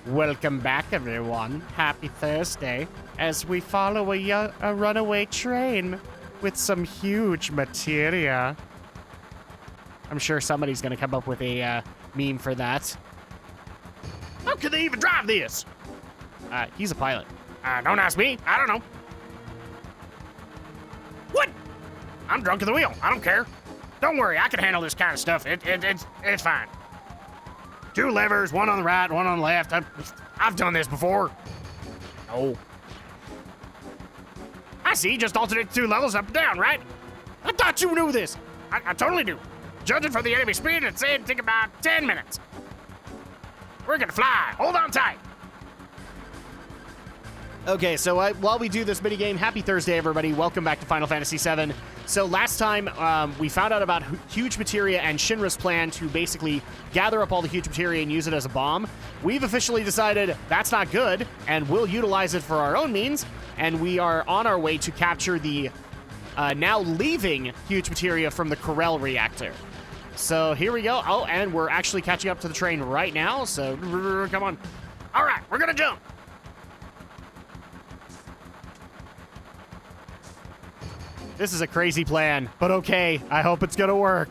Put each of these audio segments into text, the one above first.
Welcome back, everyone. Happy Thursday, as we follow a runaway train with some huge materia. I'm sure somebody's gonna come up with a meme for that. How can they even drive this? He's a pilot. Don't ask me. I don't know. What? I'm drunk at the wheel. I don't care. Don't worry, I can handle this kind of stuff. It's fine. 2 levers, one on the right, one on the left. I've done this before. Oh. I see, just alternate 2 levels up and down, right? I thought you knew this. I totally do. Judging from the enemy speed, it said take about 10 minutes. We're gonna fly. Hold on tight. Okay, so while we do this minigame, happy Thursday, everybody. Welcome back to Final Fantasy VII. So last time, we found out about huge materia and Shinra's plan to basically gather up all the huge materia and use it as a bomb. We've officially decided that's not good, and we'll utilize it for our own means, and we are on our way to capture the now leaving huge materia from the Corel reactor. So here we go. Oh, and we're actually catching up to the train right now, so come on. All right, we're gonna jump. This is a crazy plan, but okay. I hope it's gonna work.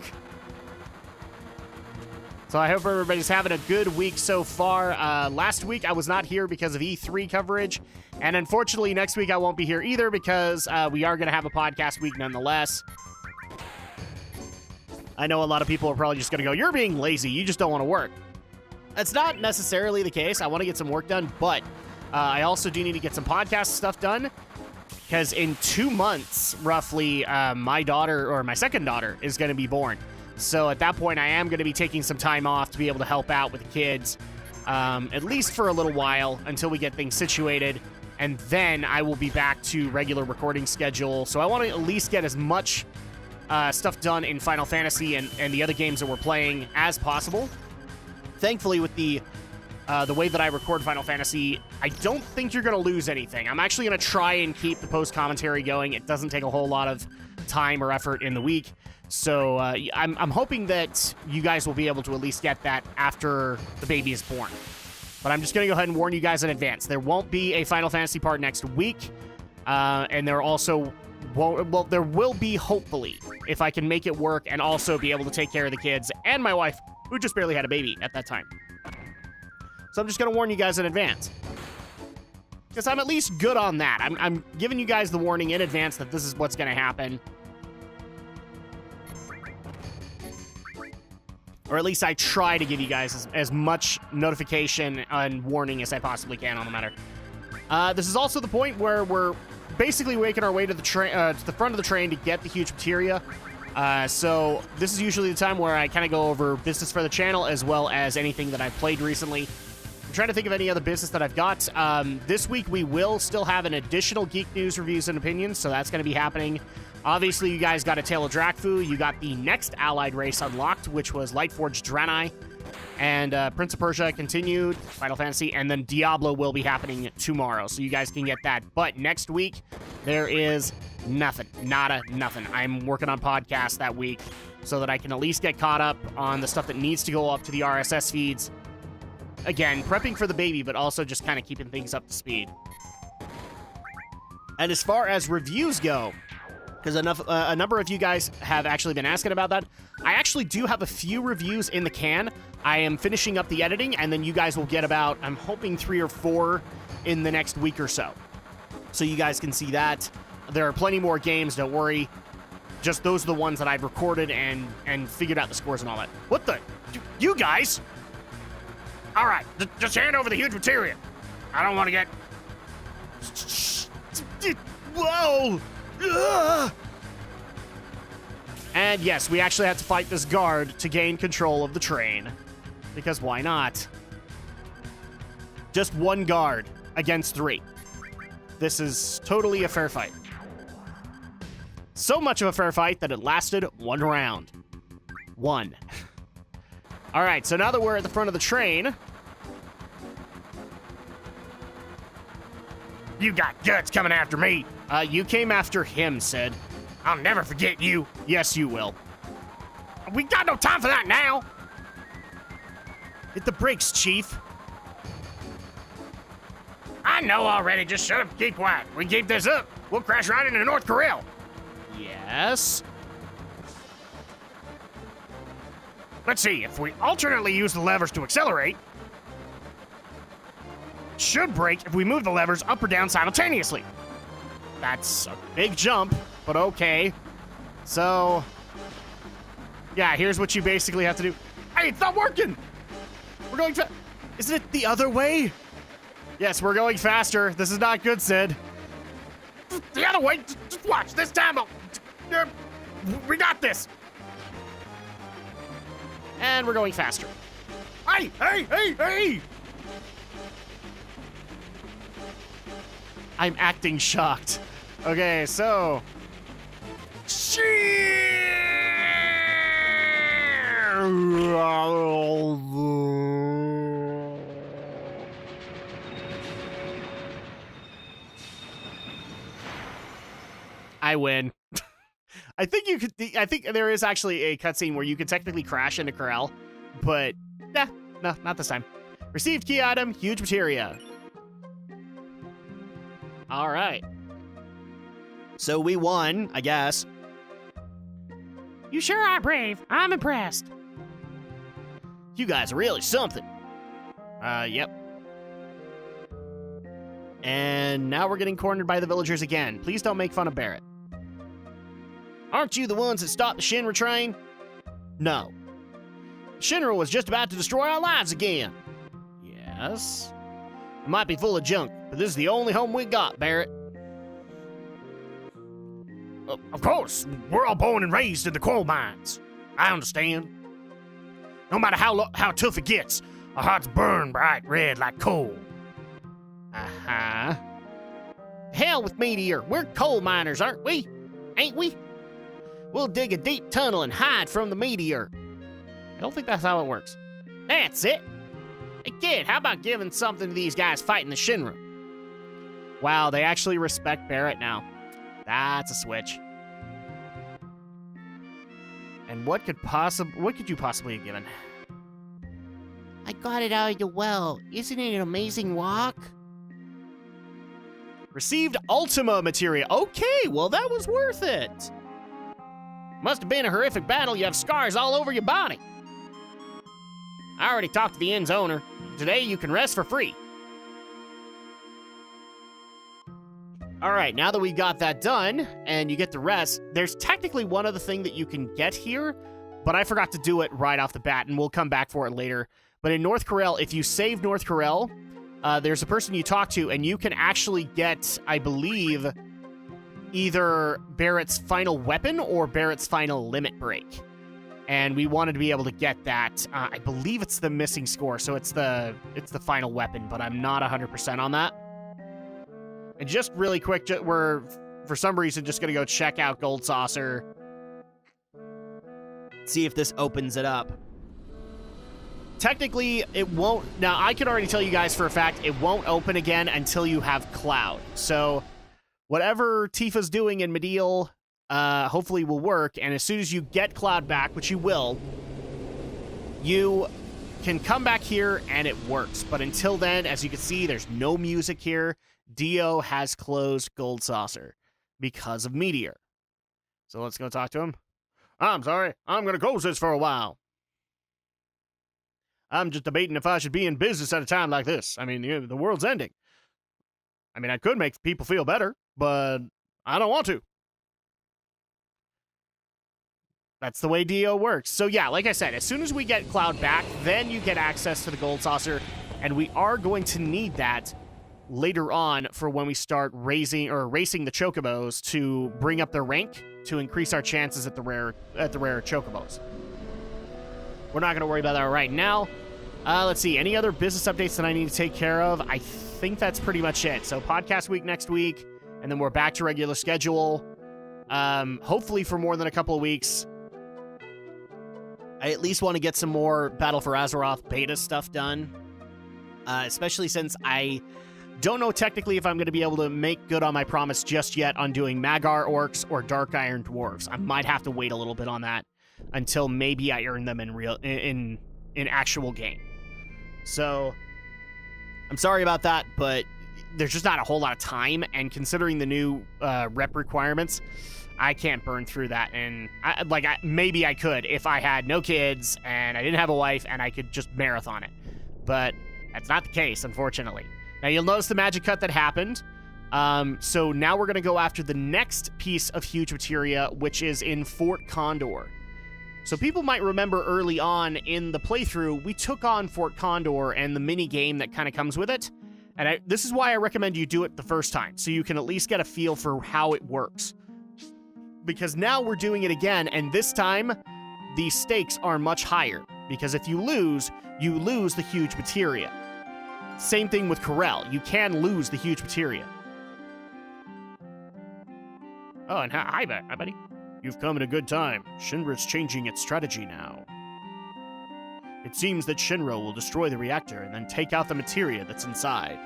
So I hope everybody's having a good week so far. Last week I was not here because of E3 coverage, and unfortunately next week I won't be here either because we are gonna have a podcast week nonetheless. I know a lot of people are probably just gonna go, "You're being lazy, you just don't want to work." That's not necessarily the case. I want to get some work done, but I also do need to get some podcast stuff done. Because in 2 months, roughly, my daughter, or my second daughter, is going to be born. So at that point, I am going to be taking some time off to be able to help out with the kids, at least for a little while, until we get things situated. And then I will be back to regular recording schedule. So I want to at least get as much stuff done in Final Fantasy and the other games that we're playing as possible. Thankfully, with the way that I record Final Fantasy, I don't think you're going to lose anything. I'm actually going to try and keep the post-commentary going. It doesn't take a whole lot of time or effort in the week. So I'm hoping that you guys will be able to at least get that after the baby is born. But I'm just going to go ahead and warn you guys in advance. There won't be a Final Fantasy part next week. And there also won't, well, there will be, hopefully, if I can make it work and also be able to take care of the kids and my wife, who just barely had a baby at that time. So I'm just going to warn you guys in advance. Because I'm at least good on that. I'm giving you guys the warning in advance that this is what's going to happen. Or at least I try to give you guys as much notification and warning as I possibly can on the matter. This is also the point where we're basically making our way to the front of the train to get the huge materia. So this is usually the time where I kind of go over business for the channel as well as anything that I've played recently. I'm trying to think of any other business that I've got. This week, we will still have an additional Geek News Reviews and Opinions, so that's going to be happening. Obviously, you guys got a Tale of Drakfu. You got the next Allied race unlocked, which was Lightforged Draenei. And Prince of Persia continued, Final Fantasy, and then Diablo will be happening tomorrow, so you guys can get that. But next week, there is nothing. Nada, nothing. I'm working on podcasts that week so that I can at least get caught up on the stuff that needs to go up to the RSS feeds. Again, prepping for the baby, but also just kind of keeping things up to speed. And as far as reviews go, because a number of you guys have actually been asking about that, I actually do have a few reviews in the can. I am finishing up the editing, and then you guys will get about, I'm hoping, 3 or 4 in the next week or so. So you guys can see that. There are plenty more games, don't worry. Just those are the ones that I've recorded and figured out the scores and all that. What the? You guys? All right, just hand over the huge materia. I don't want to get... Whoa! Ugh! And yes, we actually had to fight this guard to gain control of the train. Because why not? Just 1 guard against 3. This is totally a fair fight. So much of a fair fight that it lasted 1 round. 1. All right, so now that we're at the front of the train... You got guts coming after me. You came after him, Sid. I'll never forget you. Yes, you will. We got no time for that now. Hit the brakes, Chief. I know already. Just shut up and keep quiet. We keep this up, we'll crash right into North Corel. Yes. Let's see, if we alternately use the levers to accelerate, it should brake if we move the levers up or down simultaneously. That's a big jump, but okay. So, yeah, here's what you basically have to do. Hey, it's not working! We're going Isn't it the other way? Yes, we're going faster. This is not good, Sid. The other way? Just watch. This time, we got this. And we're going faster. Hey, hey, hey, hey! I'm acting shocked. Okay, so... I win. I think there is actually a cutscene where you could technically crash into Corel, but no, not this time. Received key item, huge materia. All right. So we won, I guess. You sure are brave. I'm impressed. You guys are really something. Yep. And now we're getting cornered by the villagers again. Please don't make fun of Barrett. Aren't you the ones that stopped the Shinra train? No. Shinra was just about to destroy our lives again. Yes. It might be full of junk, but this is the only home we got, Barrett. Of course, we're all born and raised in the coal mines. I understand. No matter how tough it gets, our hearts burn bright red like coal. Uh-huh. Hell with Meteor. We're coal miners, aren't we? Ain't we? We'll dig a deep tunnel and hide from the Meteor. I don't think that's how it works. That's it. Hey, kid, how about giving something to these guys fighting the Shinra? Wow, they actually respect Barrett now. That's a switch. And what could you possibly have given? I got it out of the well. Isn't it an amazing walk? Received Ultima materia. Okay, well that was worth it. Must have been a horrific battle. You have scars all over your body. I already talked to the inn's owner. Today you can rest for free. All right, now that we got that done and you get the rest, there's technically one other thing that you can get here, but I forgot to do it right off the bat, and we'll come back for it later. But in North Corel, if you save North Corel, there's a person you talk to, and you can actually get, I believe, either Barrett's final weapon or Barrett's final limit break. And we wanted to be able to get that. I believe it's the missing score, so it's the final weapon, but I'm not 100% on that. And just really quick, we're, for some reason, just going to go check out Gold Saucer. See if this opens it up. Technically, it won't. Now, I can already tell you guys for a fact, it won't open again until you have Cloud. So, whatever Tifa's doing in Medial, hopefully will work. And as soon as you get Cloud back, which you will, you can come back here and it works. But until then, as you can see, there's no music here. Dio has closed Gold Saucer because of Meteor. So let's go talk to him. I'm sorry. I'm going to close this for a while. I'm just debating if I should be in business at a time like this. I mean, the world's ending. I mean, I could make people feel better, but I don't want to. That's the way Dio works. So yeah, like I said, as soon as we get Cloud back, then you get access to the Gold Saucer, and we are going to need that later on for when we start racing the Chocobos to bring up their rank to increase our chances at the rare Chocobos. We're not going to worry about that right now. Let's see, any other business updates that I need to take care of? I think that's pretty much it. So podcast week next week, and then we're back to regular schedule. Hopefully for more than a couple of weeks. I at least want to get some more Battle for Azeroth beta stuff done. Especially since I don't know technically if I'm going to be able to make good on my promise just yet on doing Magar Orcs or Dark Iron Dwarves. I might have to wait a little bit on that until maybe I earn them in actual game. So I'm sorry about that, but there's just not a whole lot of time, and considering the new rep requirements, I can't burn through that. And maybe I could if I had no kids and I didn't have a wife and I could just marathon it. But that's not the case, unfortunately. Now, you'll notice the magic cut that happened. So now we're going to go after the next piece of huge materia, which is in Fort Condor. So people might remember early on in the playthrough, we took on Fort Condor and the mini game that kind of comes with it. And this is why I recommend you do it the first time, so you can at least get a feel for how it works. Because now we're doing it again, and this time, the stakes are much higher. Because if you lose the huge materia. Same thing with Corel. You can lose the huge materia. Oh, and hi, buddy. You've come at a good time. Shinra's changing its strategy now. It seems that Shinra will destroy the reactor and then take out the materia that's inside.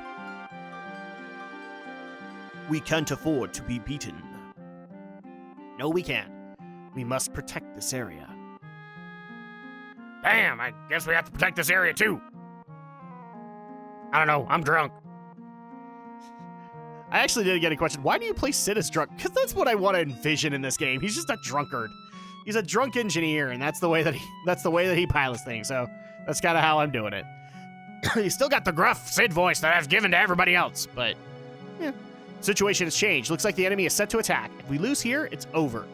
We can't afford to be beaten. No, we can't. We must protect this area. Damn, I guess we have to protect this area too. I don't know, I'm drunk. I actually did get a question. Why do you play Sid as drunk? Because that's what I want to envision in this game. He's just a drunkard. He's a drunk engineer, and that's the way that he pilots things. So that's kind of how I'm doing it. He's still got the gruff Sid voice that I've given to everybody else, but yeah. Situation has changed. Looks like the enemy is set to attack. If we lose here, it's over.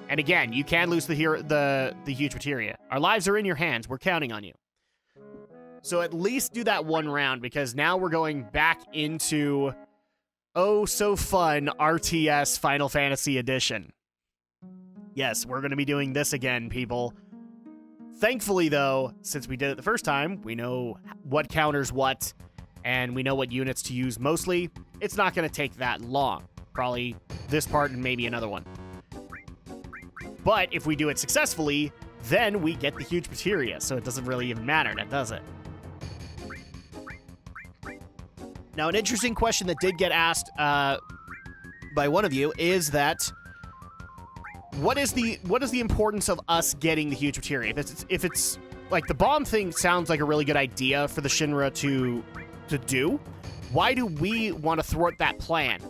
And again, you can lose the huge materia. Our lives are in your hands. We're counting on you. So at least do that one round, because now we're going back into oh so fun RTS Final Fantasy Edition. Yes, we're going to be doing this again, people. Thankfully, though, since we did it the first time, we know what counters what, and we know what units to use mostly. It's not going to take that long. Probably this part and maybe another one. But if we do it successfully, then we get the huge materia, so it doesn't really even matter, now does it? Now, an interesting question that did get asked by one of you is that what is the importance of us getting the huge materia? If it's like the bomb thing sounds like a really good idea for the Shinra to do, why do we want to thwart that plan?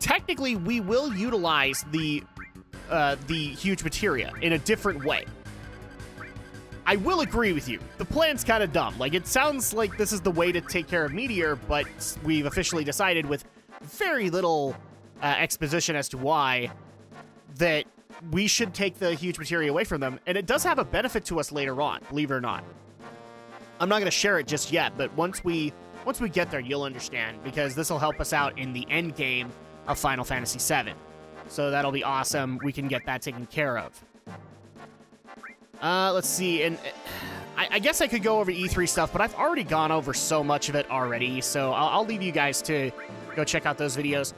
Technically, we will utilize the huge materia in a different way. I will agree with you. The plan's kind of dumb. Like, it sounds like this is the way to take care of Meteor, but we've officially decided with very little exposition as to why that we should take the huge materia away from them, and it does have a benefit to us later on, believe it or not. I'm not going to share it just yet, but once we get there, you'll understand, because this will help us out in the end game of Final Fantasy VII. So that'll be awesome. We can get that taken care of. Let's see, and I guess I could go over E3 stuff, but I've already gone over so much of it already, so I'll leave you guys to go check out those videos.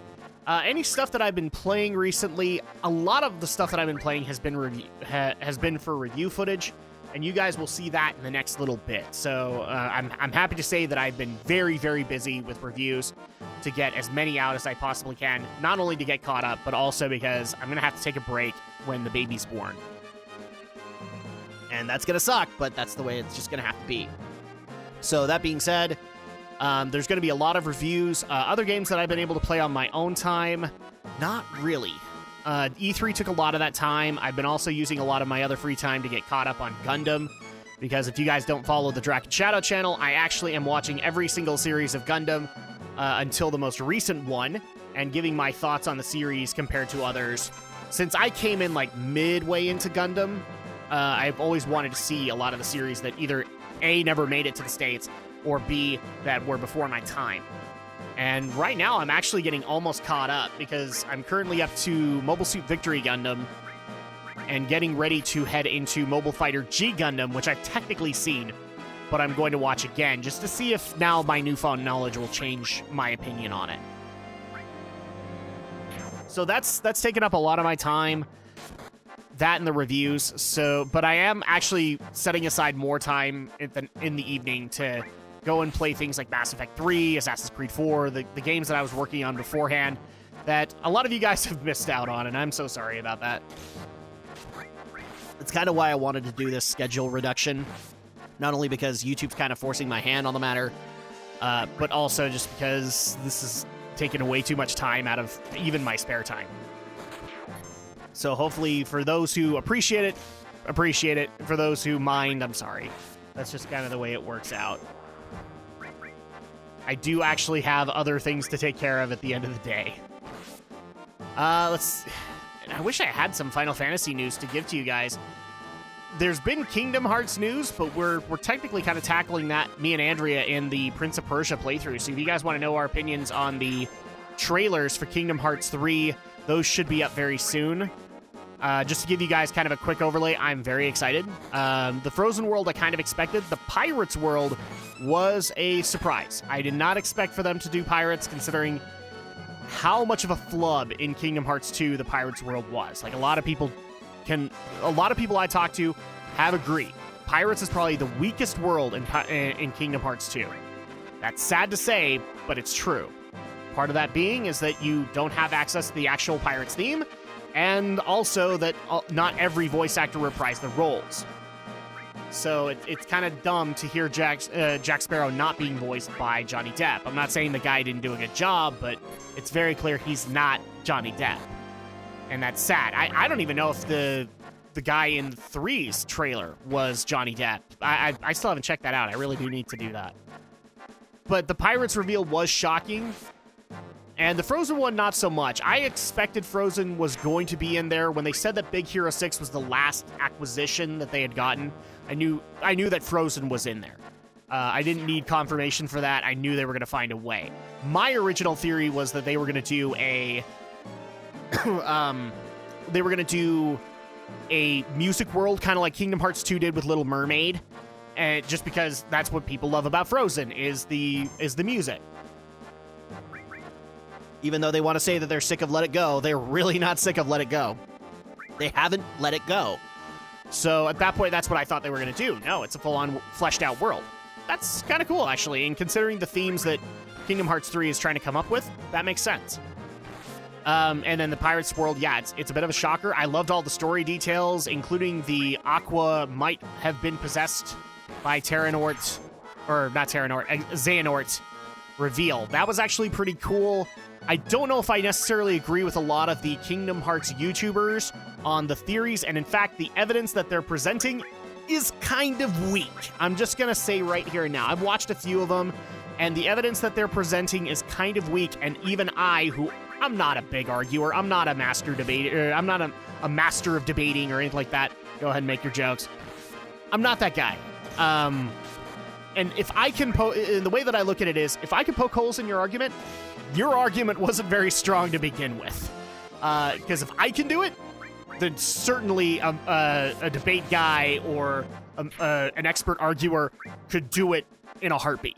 Any stuff that I've been playing recently, a lot of the stuff that I've been playing has been for review footage, and you guys will see that in the next little bit. So I'm happy to say that I've been very, very busy with reviews to get as many out as I possibly can, not only to get caught up, but also because I'm going to have to take a break when the baby's born. And that's going to suck, but that's the way it's just going to have to be. So that being said, there's going to be a lot of reviews. Other games that I've been able to play on my own time, not really. E3 took a lot of that time. I've been also using a lot of my other free time to get caught up on Gundam, because if you guys don't follow the Drak and Shadow channel, I actually am watching every single series of Gundam until the most recent one, and giving my thoughts on the series compared to others. Since I came in like midway into Gundam, I've always wanted to see a lot of the series that either A, never made it to the States, or B, that were before my time. And right now, I'm actually getting almost caught up, because I'm currently up to Mobile Suit Victory Gundam, and getting ready to head into Mobile Fighter G Gundam, which I've technically seen, but I'm going to watch again, just to see if now my newfound knowledge will change my opinion on it. So that's taken up a lot of my time. That and the reviews. But I am actually setting aside more time in the evening to go and play things like Mass Effect 3, Assassin's Creed 4, the games that I was working on beforehand that a lot of you guys have missed out on, and I'm so sorry about that. It's kind of why I wanted to do this schedule reduction. Not only because YouTube's kind of forcing my hand on the matter, but also just because this is taking way too much time out of even my spare time. So hopefully for those who appreciate it. For those who mind, I'm sorry. That's just kind of the way it works out. I do actually have other things to take care of at the end of the day. I wish I had some Final Fantasy news to give to you guys. There's been Kingdom Hearts news, but we're technically kind of tackling that, me and Andrea, in the Prince of Persia playthrough. So if you guys want to know our opinions on the trailers for Kingdom Hearts 3, those should be up very soon. Just to give you guys kind of a quick overlay, I'm very excited. The Frozen world I kind of expected. The Pirates world was a surprise. I did not expect for them to do pirates, considering how much of a flub in Kingdom Hearts 2 the Pirates world was. Like, a lot of people I talk to have agreed. Pirates is probably the weakest world in Kingdom Hearts 2. That's sad to say, but it's true. Part of that being is that you don't have access to the actual Pirates theme, and also that not every voice actor reprised the roles. So it's kind of dumb to hear Jack Sparrow not being voiced by Johnny Depp. I'm not saying the guy didn't do a good job, but it's very clear he's not Johnny Depp. And that's sad. I don't even know if the guy in 3's trailer was Johnny Depp. I still haven't checked that out. I really do need to do that. But the Pirates reveal was shocking. And the Frozen one, not so much. I expected Frozen was going to be in there. When they said that Big Hero 6 was the last acquisition that they had gotten, I knew that Frozen was in there. I didn't need confirmation for that. I knew they were going to find a way. My original theory was that they were going to do a... a music world, kind of like Kingdom Hearts 2 did with Little Mermaid. And just because that's what people love about Frozen, is the music. Even though they want to say that they're sick of Let It Go, they're really not sick of Let It Go. They haven't let it go. So at that point, that's what I thought they were going to do. No, it's a full-on fleshed-out world. That's kind of cool, actually. And considering the themes that Kingdom Hearts 3 is trying to come up with, that makes sense. And then the Pirates world, yeah, it's a bit of a shocker. I loved all the story details, including the Aqua might have been possessed by Xehanort reveal. That was actually pretty cool. I don't know if I necessarily agree with a lot of the Kingdom Hearts YouTubers on the theories, and in fact, the evidence that they're presenting is kind of weak. I'm just gonna say right here and now. I've watched a few of them, and the evidence that they're presenting is kind of weak, and even I'm not a big arguer. I'm not a master debater. I'm not a master of debating or anything like that. Go ahead and make your jokes. I'm not that guy. And if I can the way that I look at it is, if I can poke holes in your argument wasn't very strong to begin with. Because if I can do it, then certainly a debate guy or an expert arguer could do it in a heartbeat.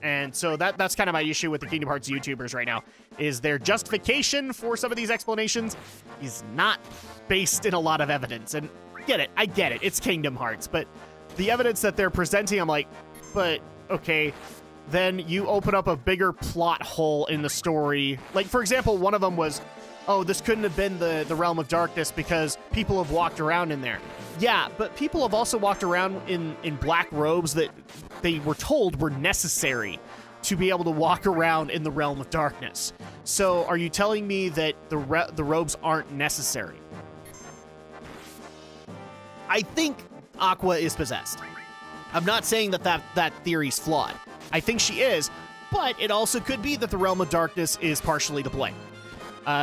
And so that's kind of my issue with the Kingdom Hearts YouTubers right now, is their justification for some of these explanations is not based in a lot of evidence. And I get it, it's Kingdom Hearts, but the evidence that they're presenting, I'm like, but okay, then you open up a bigger plot hole in the story. Like, for example, one of them was, oh, this couldn't have been the Realm of Darkness because people have walked around in there. Yeah, but people have also walked around in black robes that they were told were necessary to be able to walk around in the Realm of Darkness. So are you telling me that the robes aren't necessary? I think Aqua is possessed. I'm not saying that theory's flawed. I think she is, but it also could be that the Realm of Darkness is partially to blame.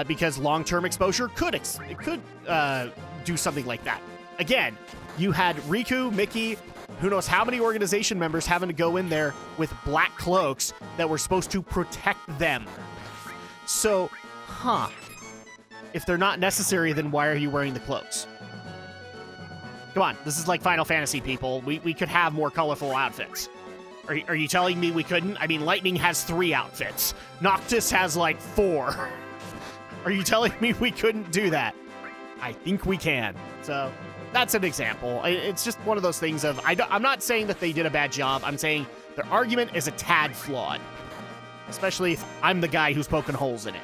Because long-term exposure could do something like that. Again, you had Riku, Mickey, who knows how many organization members having to go in there with black cloaks that were supposed to protect them. So, if they're not necessary, then why are you wearing the cloaks? Come on, this is like Final Fantasy, people. We could have more colorful outfits. Are you telling me we couldn't? I mean, Lightning has 3 outfits. Noctis has like 4. Are you telling me we couldn't do that? I think we can. So that's an example. It's just one of those things of, I'm not saying that they did a bad job. I'm saying their argument is a tad flawed. Especially if I'm the guy who's poking holes in it.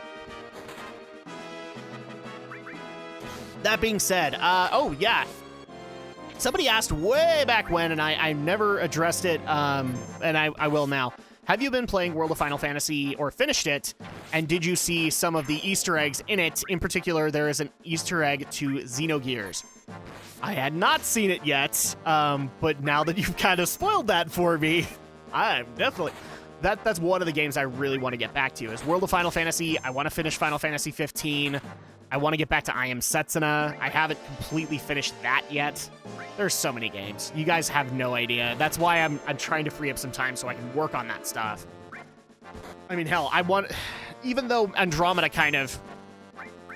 That being said, oh yeah. Somebody asked way back when, and I never addressed it, and I will now. have you been playing World of Final Fantasy or finished it? And did you see some of the Easter eggs in it? In particular, there is an Easter egg to Xenogears. I had not seen it yet, but now that you've kind of spoiled that for me, I'm definitely... That's one of the games I really want to get back to, is World of Final Fantasy. I want to finish Final Fantasy 15. I want to get back to I Am Setsuna. I haven't completely finished that yet. There's so many games. You guys have no idea. That's why I'm trying to free up some time so I can work on that stuff. I mean, hell, even though Andromeda kind of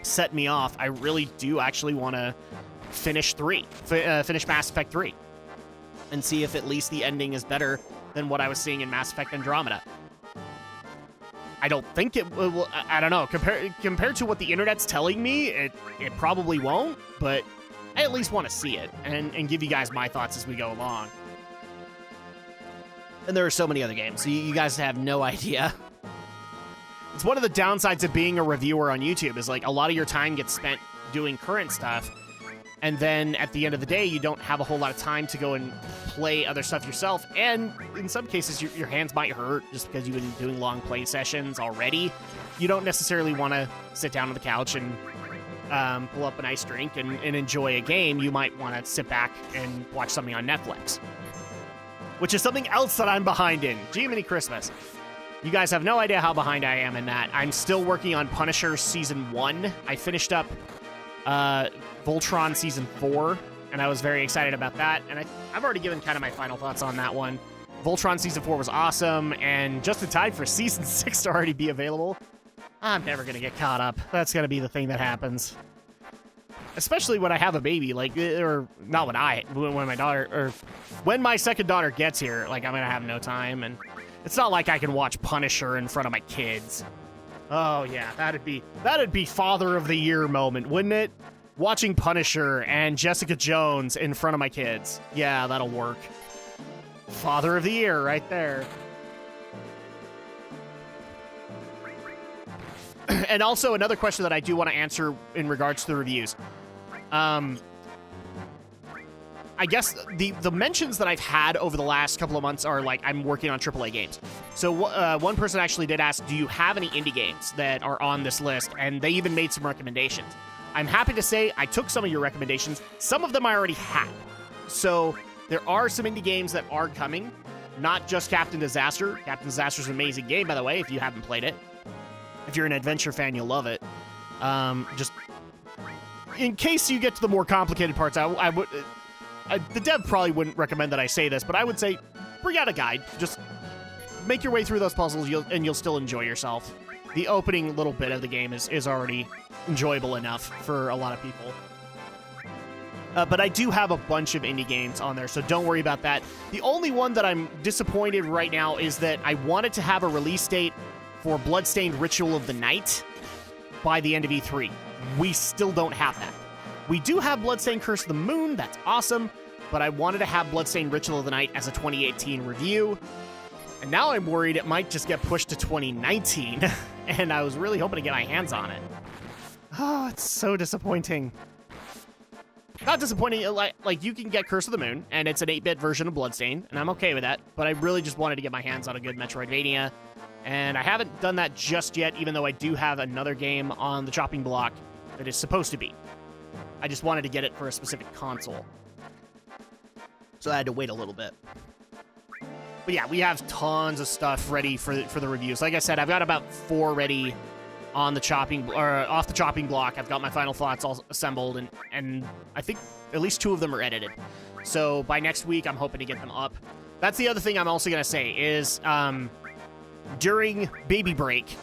set me off, I really do actually want to finish finish Mass Effect 3 and see if at least the ending is better than what I was seeing in Mass Effect Andromeda. I don't think it will. I don't know. Compared to what the internet's telling me, it probably won't, but I at least want to see it and give you guys my thoughts as we go along. And there are so many other games, so you guys have no idea. It's one of the downsides of being a reviewer on YouTube, is like a lot of your time gets spent doing current stuff, and then at the end of the day, you don't have a whole lot of time to go and play other stuff yourself. And in some cases, your hands might hurt just because you've been doing long play sessions already. You don't necessarily want to sit down on the couch and pull up a nice drink and enjoy a game. You might want to sit back and watch something on Netflix, which is something else that I'm behind in. Jiminy Christmas. You guys have no idea how behind I am in that. I'm still working on Punisher Season 1. I finished up Voltron Season 4, and I was very excited about that, and I've already given kind of my final thoughts on that one. Voltron Season 4 was awesome, and just in time for Season 6 to already be available. I'm never going to get caught up. That's going to be the thing that happens. Especially when I have a baby, like, or not when my daughter, or when my second daughter gets here, like, I'm going to have no time, and it's not like I can watch Punisher in front of my kids. Oh, yeah, that'd be Father of the Year moment, wouldn't it? Watching Punisher and Jessica Jones in front of my kids. Yeah, that'll work. Father of the Year right there. And also another question that I do want to answer in regards to the reviews. I guess the mentions that I've had over the last couple of months are like, I'm working on AAA games. So one person actually did ask, do you have any indie games that are on this list? And they even made some recommendations. I'm happy to say I took some of your recommendations. Some of them I already had. So there are some indie games that are coming, not just Captain Disaster. Captain Disaster is an amazing game, by the way, if you haven't played it. If you're an adventure fan, you'll love it. Just in case you get to the more complicated parts, I would... the dev probably wouldn't recommend that I say this, but I would say bring out a guide. Just make your way through those puzzles, and you'll still enjoy yourself. The opening little bit of the game is already enjoyable enough for a lot of people. But I do have a bunch of indie games on there, so don't worry about that. The only one that I'm disappointed right now is that I wanted to have a release date for Bloodstained Ritual of the Night by the end of E3. We still don't have that. We do have Bloodstained Curse of the Moon, that's awesome, but I wanted to have Bloodstained Ritual of the Night as a 2018 review, and now I'm worried it might just get pushed to 2019, and I was really hoping to get my hands on it. Oh, it's so disappointing. Not disappointing, like you can get Curse of the Moon, and it's an 8-bit version of Bloodstained, and I'm okay with that, but I really just wanted to get my hands on a good Metroidvania, and I haven't done that just yet, even though I do have another game on the chopping block that is supposed to be. I just wanted to get it for a specific console. So I had to wait a little bit. But yeah, we have tons of stuff ready for the reviews. Like I said, I've got about 4 ready on the chopping, or off the chopping block. I've got my final thoughts all assembled, and I think at least 2 of them are edited. So by next week, I'm hoping to get them up. That's the other thing I'm also going to say is during baby break,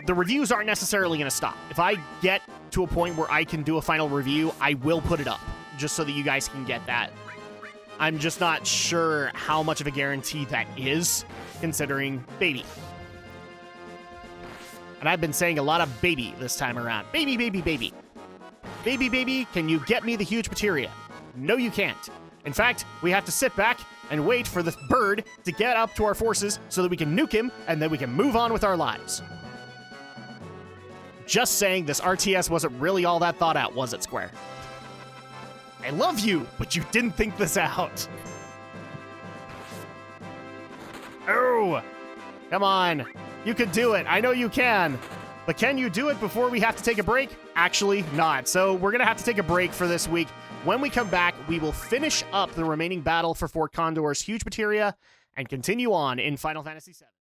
the reviews aren't necessarily going to stop. If I get to a point where I can do a final review, I will put it up, just so that you guys can get that. I'm just not sure how much of a guarantee that is, considering baby. And I've been saying a lot of baby this time around. Baby, baby, baby. Baby, baby, can you get me the huge materia? No, you can't. In fact, we have to sit back and wait for this bird to get up to our forces so that we can nuke him, and then we can move on with our lives. Just saying, this RTS wasn't really all that thought out, was it, Square? I love you, but you didn't think this out. Oh, through. Come on. You can do it. I know you can. But can you do it before we have to take a break? Actually, not. So we're going to have to take a break for this week. When we come back, we will finish up the remaining battle for Fort Condor's huge materia and continue on in Final Fantasy VII.